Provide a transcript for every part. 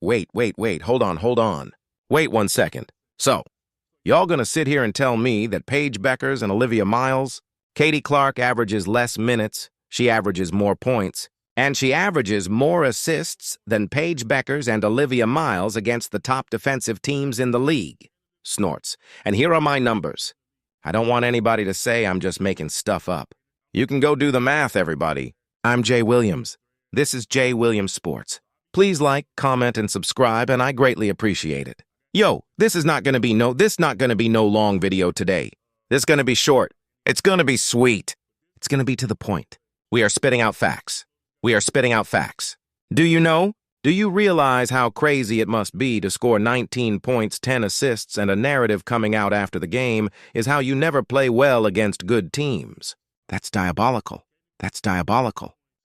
Wait, hold on. Wait 1 second. So, y'all gonna sit here and tell me that Paige Beckers and Olivia Miles, Katie Clark averages less minutes, she averages more points, and she averages more assists than Paige Beckers and Olivia Miles against the top defensive teams in the league? Snorts. And here are my numbers. I don't want anybody to say I'm just making stuff up. You can go do the math, everybody. I'm Jay Williams. This is Jay Williams Sports. Please like, comment, and subscribe, and I greatly appreciate it. Yo, this not gonna be no long video today. This gonna be short. It's gonna be sweet. It's gonna be to the point. We are spitting out facts. Do you know? Do you realize how crazy it must be to score 19 points, 10 assists, and a narrative coming out after the game is how you never play well against good teams? That's diabolical.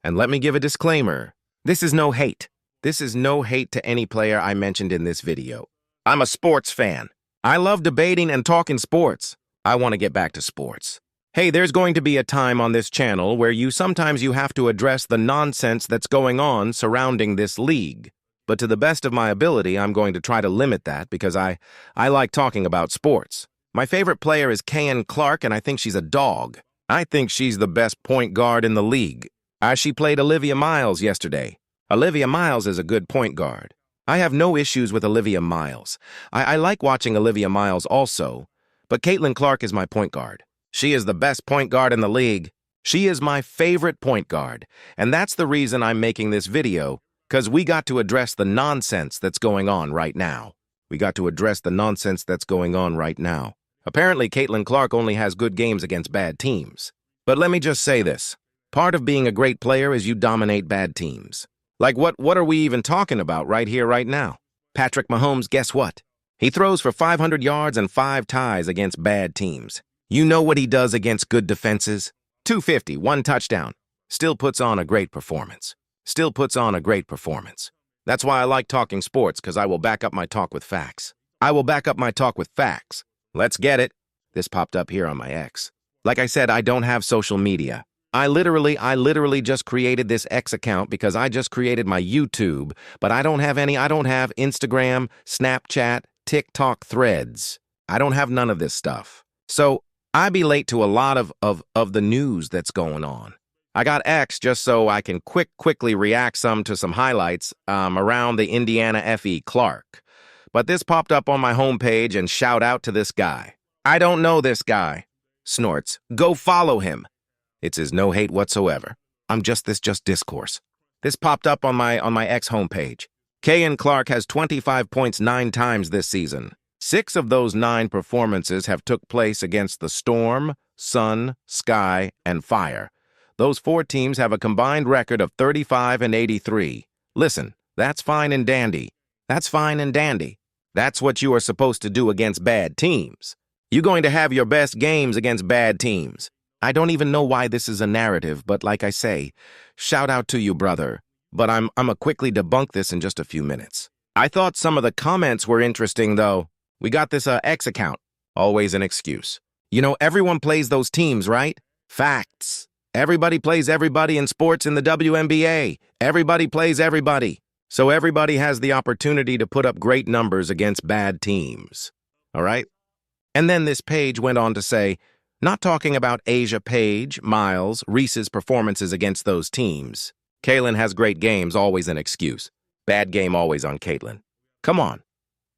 And let me give a disclaimer. This is no hate. This is no hate to any player I mentioned in this video. I'm a sports fan. I love debating and talking sports. I want to get back to sports. Hey, there's going to be a time on this channel where sometimes you have to address the nonsense that's going on surrounding this league. But to the best of my ability, I'm going to try to limit that because I like talking about sports. My favorite player is Kayan Clark, and I think she's a dog. I think she's the best point guard in the league. She played Olivia Miles yesterday. Olivia Miles is a good point guard. I have no issues with Olivia Miles. I like watching Olivia Miles also, but Caitlin Clark is my point guard. She is the best point guard in the league. She is my favorite point guard, and that's the reason I'm making this video, because we got to address the nonsense that's going on right now. Apparently, Caitlin Clark only has good games against bad teams. But let me just say this. Part of being a great player is you dominate bad teams. Like, what are we even talking about right here, right now? Patrick Mahomes, guess what? He throws for 500 yards and 5 ties against bad teams. You know what he does against good defenses? 250, 1 touchdown. Still puts on a great performance. That's why I like talking sports, because I will back up my talk with facts. Let's get it. This popped up here on my X. Like I said, I don't have social media. I literally just created this X account because I just created my YouTube, but I don't have Instagram, Snapchat, TikTok, Threads. I don't have none of this stuff. So I be late to a lot of the news that's going on. I got X just so I can quickly react to some highlights around the Indiana F.E. Clark. But this popped up on my homepage, and shout out to this guy. I don't know this guy. Snorts. Go follow him. It's his no hate whatsoever. Just discourse. This popped up on my X homepage. Kayan Clark has 25 points 9 times this season. 6 of those 9 performances have took place against the Storm, Sun, Sky, and Fire. Those 4 teams have a combined record of 35 and 83. Listen, that's fine and dandy. That's what you are supposed to do against bad teams. You're going to have your best games against bad teams. I don't even know why this is a narrative, but like I say, shout out to you, brother. But I'ma quickly debunk this in just a few minutes. I thought some of the comments were interesting, though. We got this X account. Always an excuse. You know, everyone plays those teams, right? Facts. Everybody plays everybody in sports in the WNBA. Everybody plays everybody. So everybody has the opportunity to put up great numbers against bad teams. All right? And then this page went on to say, not talking about Asia, Paige, Miles, Reese's performances against those teams. Kaylin has great games, always an excuse. Bad game always on Caitlin. Come on.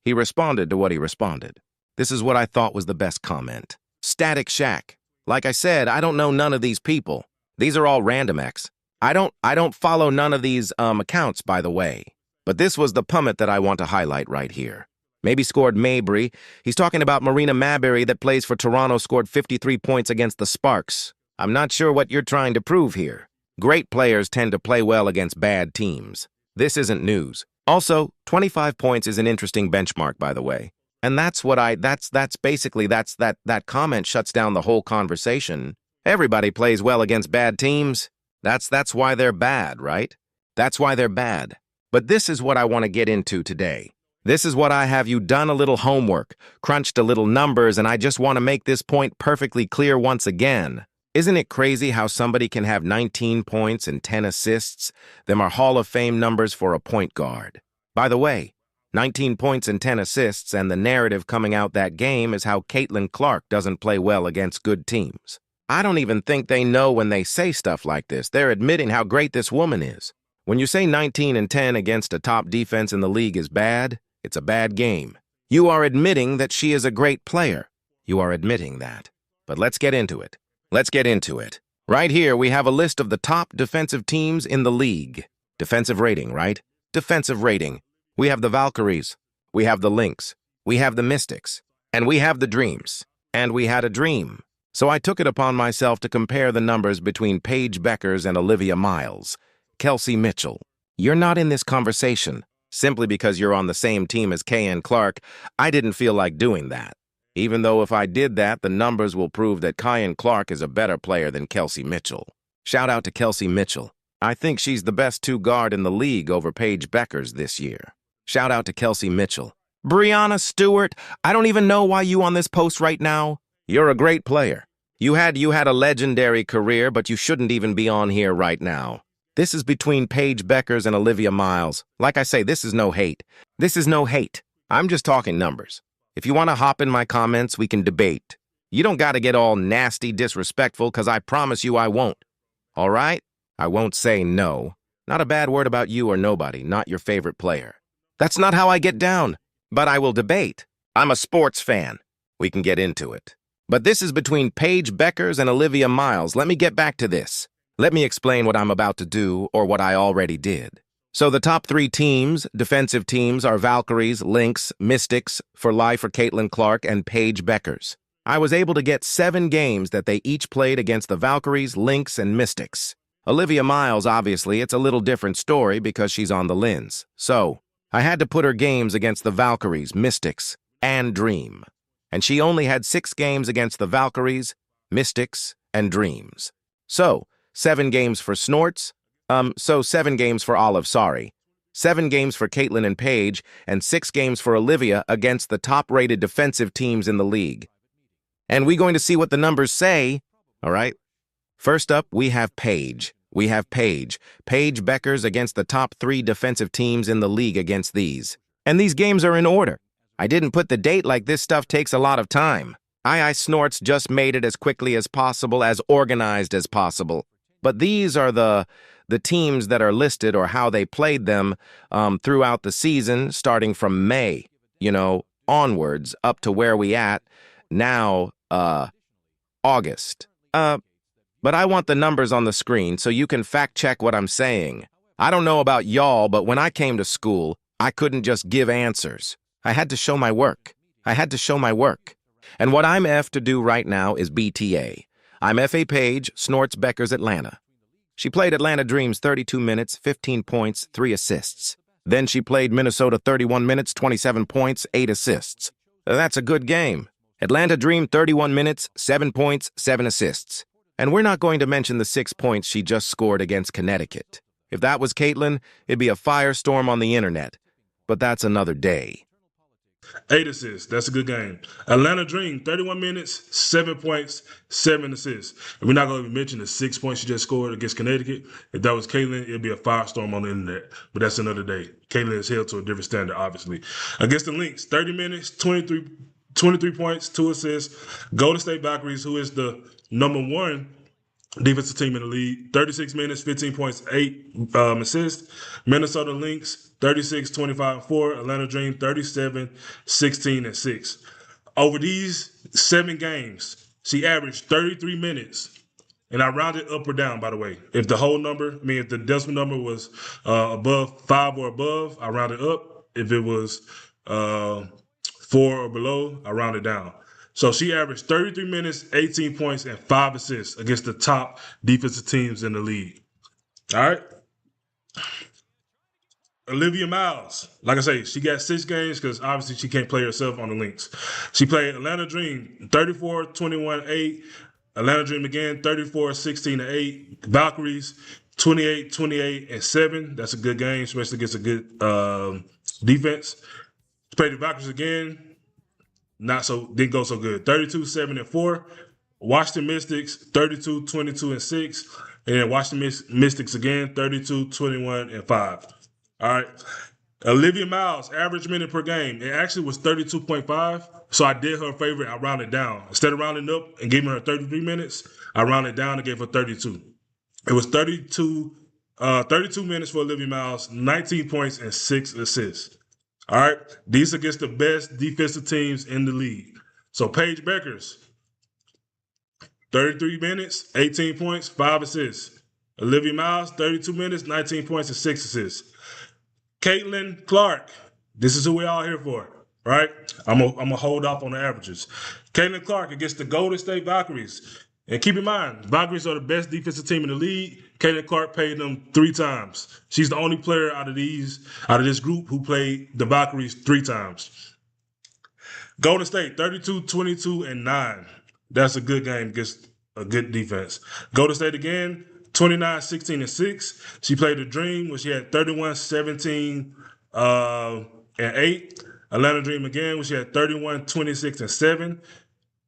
He responded to what he responded. This is what I thought was the best comment. Static Shack. Like I said, I don't know none of these people. These are all random X. I don't follow none of these accounts, by the way. But this was the pummit that I want to highlight right here. Maybe scored Mabry. He's talking about Marina Maberry that plays for Toronto, scored 53 points against the Sparks. I'm not sure what you're trying to prove here. Great players tend to play well against bad teams. This isn't news. Also, 25 points is an interesting benchmark, by the way. And that's that comment shuts down the whole conversation. Everybody plays well against bad teams. That's why they're bad, right? That's why they're bad. But this is what I want to get into today. This is what I have you done a little homework, crunched a little numbers, and I just want to make this point perfectly clear once again. Isn't it crazy how somebody can have 19 points and 10 assists? Them are Hall of Fame numbers for a point guard. By the way, 19 points and 10 assists, and the narrative coming out that game is how Caitlin Clark doesn't play well against good teams. I don't even think they know when they say stuff like this. They're admitting how great this woman is. When you say 19 and 10 against a top defense in the league is bad, it's a bad game. You are admitting that she is a great player. You are admitting that. But let's get into it. Let's get into it. Right here, we have a list of the top defensive teams in the league. Defensive rating, right? Defensive rating. We have the Valkyries. We have the Lynx. We have the Mystics. And we have the Dreams. And we had a dream. So I took it upon myself to compare the numbers between Paige Beckers and Olivia Miles. Kelsey Mitchell. You're not in this conversation. Simply because you're on the same team as K.N. Clark, I didn't feel like doing that. Even though if I did that, the numbers will prove that K.N. Clark is a better player than Kelsey Mitchell. Shout out to Kelsey Mitchell. I think she's the best two-guard in the league over Paige Beckers this year. Shout out to Kelsey Mitchell. Brianna Stewart, I don't even know why you on this post right now. You're a great player. You had a legendary career, but you shouldn't even be on here right now. This is between Paige Beckers and Olivia Miles. Like I say, this is no hate. This is no hate. I'm just talking numbers. If you want to hop in my comments, we can debate. You don't got to get all nasty, disrespectful, because I promise you I won't. All right? I won't say no. Not a bad word about you or nobody, not your favorite player. That's not how I get down. But I will debate. I'm a sports fan. We can get into it. But this is between Paige Beckers and Olivia Miles. Let me get back to this. Let me explain what I'm about to do, or what I already did. So the top three teams, defensive teams, are Valkyries, Lynx, Mystics, for life for Caitlin Clark, and Paige Beckers. I was able to get 7 games that they each played against the Valkyries, Lynx, and Mystics. Olivia Miles, obviously, it's a little different story because she's on the Lens. So, I had to put her games against the Valkyries, Mystics, and Dream. And she only had 6 games against the Valkyries, Mystics, and Dreams. So, 7 games for Snorts, 7 games for Olive, 7 games for Caitlin and Paige, and 6 games for Olivia against the top-rated defensive teams in the league. And we're going to see what the numbers say, all right? First up, we have Paige. Paige Beckers against the top 3 defensive teams in the league against these. And these games are in order. I didn't put the date like this stuff takes a lot of time. I Snorts just made it as quickly as possible, as organized as possible. But these are the teams that are listed, or how they played them throughout the season, starting from May, onwards, up to where we at now, August. But I want the numbers on the screen so you can fact-check what I'm saying. I don't know about y'all, but when I came to school, I couldn't just give answers. I had to show my work. And what I'm F to do right now is BTA. I'm F.A. Paige, Snorts Beckers, Atlanta. She played Atlanta Dreams 32 minutes, 15 points, 3 assists. Then she played Minnesota 31 minutes, 27 points, 8 assists. That's a good game. Atlanta Dream 31 minutes, 7 points, 7 assists. And we're not going to mention the 6 points she just scored against Connecticut. If that was Caitlin, it'd be a firestorm on the internet. But that's another day. 8 assists. That's a good game. Atlanta Dream, 31 minutes, 7 points, 7 assists. And we're not going to mention the 6 points she just scored against Connecticut. If that was Caitlin, it'd be a firestorm on the internet. But that's another day. Caitlin is held to a different standard, obviously. Against the Lynx, 30 minutes, 23 points, 2 assists. Golden State Valkyries, who is the number 1 defensive team in the league, 36 minutes, 15 points, 8 assists. Minnesota Lynx, 36, 25, 4. Atlanta Dream, 37, 16, and 6. Over these 7 games, she averaged 33 minutes. And I rounded up or down, by the way. If the whole number, if the decimal number was above 5 or above, I rounded up. If it was 4 or below, I rounded down. So she averaged 33 minutes, 18 points, and 5 assists against the top defensive teams in the league. All right. Olivia Miles, like I say, she got 6 games because obviously she can't play herself on the Lynx. She played Atlanta Dream 34, 21, 8. Atlanta Dream again 34, 16, 8. Valkyries 28, 28, and 7. That's a good game, especially against a good defense. She played the Valkyries again. Didn't go so good. 32, 7, and 4. Washington Mystics, 32, 22, and 6. And then Washington Mystics again, 32, 21, and 5. All right. Olivia Miles, average minute per game, it actually was 32.5. So I did her a favor. I rounded down. Instead of rounding up and giving her 33 minutes, I rounded down and gave her 32. It was 32 minutes for Olivia Miles, 19 points and 6 assists. All right. These are against the best defensive teams in the league. So Paige Beckers, 33 minutes, 18 points, 5 assists. Olivia Miles, 32 minutes, 19 points and 6 assists. Caitlin Clark, this is who we all here for, right? I'm gonna hold off on the averages. Caitlin Clark against the Golden State Valkyries. And keep in mind, Valkyries are the best defensive team in the league. Caitlin Clark played them 3 times. She's the only player out of this group who played the Valkyries 3 times. Golden State, 32, 22, and 9. That's a good game against a good defense. Golden State again, 29, 16, and 6. She played the Dream, where she had 31, 17, and 8. Atlanta Dream again, where she had 31, 26, and 7.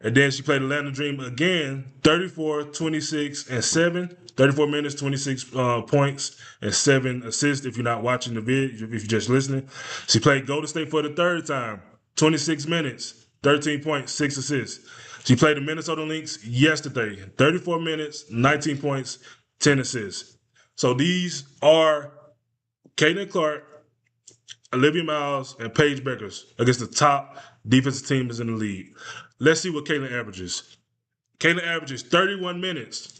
And then she played Atlanta Dream again, 34, 26, and 7. 34 minutes, 26 points, and 7 assists if you're not watching the video, if you're just listening. She played Golden State for the 3rd time, 26 minutes, 13 points, 6 assists. She played the Minnesota Lynx yesterday, 34 minutes, 19 points, 10 assists. So these are Caitlin Clark, Olivia Miles, and Paige Beckers against the top defensive teams in the league. Let's see what Caitlin averages. Caitlin averages 31 minutes,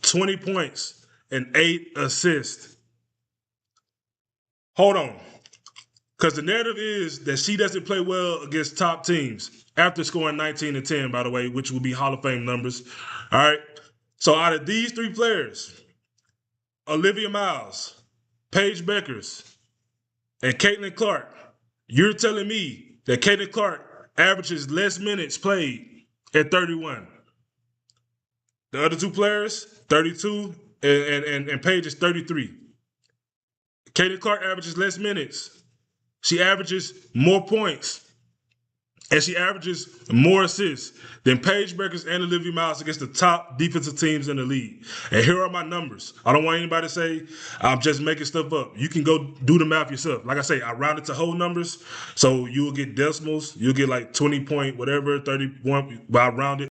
20 points, and 8 assists. Hold on. Because the narrative is that she doesn't play well against top teams after scoring 19 and 10, by the way, which will be Hall of Fame numbers. All right. So out of these 3 players, Olivia Miles, Paige Beckers, and Caitlin Clark, you're telling me that Caitlin Clark averages less minutes played at 31. The other 2 players, 32, and Paige is 33. Caitlin Clark averages less minutes. She averages more points, and she averages more assists than Paige Beckers and Olivia Miles against the top defensive teams in the league. And here are my numbers. I don't want anybody to say I'm just making stuff up. You can go do the math yourself. Like I say, I rounded to whole numbers, so you'll get decimals. You'll get like 20 point whatever, 31, but I rounded